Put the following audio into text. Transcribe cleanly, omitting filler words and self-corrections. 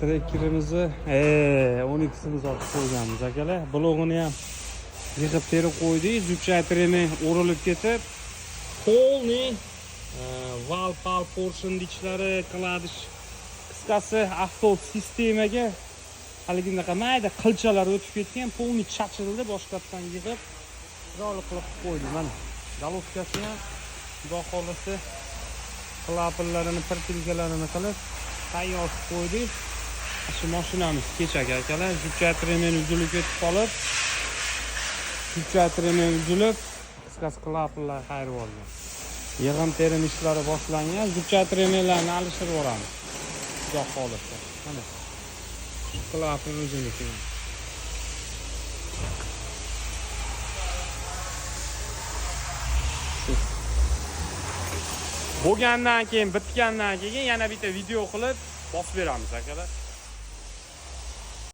Trekkerimizni 12sini sotib qo'yganmiz akalar. Blog'ini ham yig'ib terib qo'ydik. Zubchaytirimi o'rilib ketib, polniy val portion dichlari, kladish qisqasi avto sistemaga haligindaqa mayda qilchalar o'tib ketgan, polniy chachildi, boshqatdan yig'ib chiroyli qilib qo'ydik. Mana galoskasi ham xudo xolasa klapanlarini, pirtilkalarini qilib tayyor qo'ydik. Shu mashinamiz kechagi akalar, zubchaytirimi uzilib ketib qolib, zubchaytirimi uzilib, qisqasi klapanlar qayrib olgan. Yig'im terim ishlari boshlangan, zubchaytirimilarni alishtirib yuboramiz. Xudo xolasa. Mana klapan o'ziniki. Bo'lgandan keyin, bitgandan keyin yana bitta video qilib bosib beramiz akalar.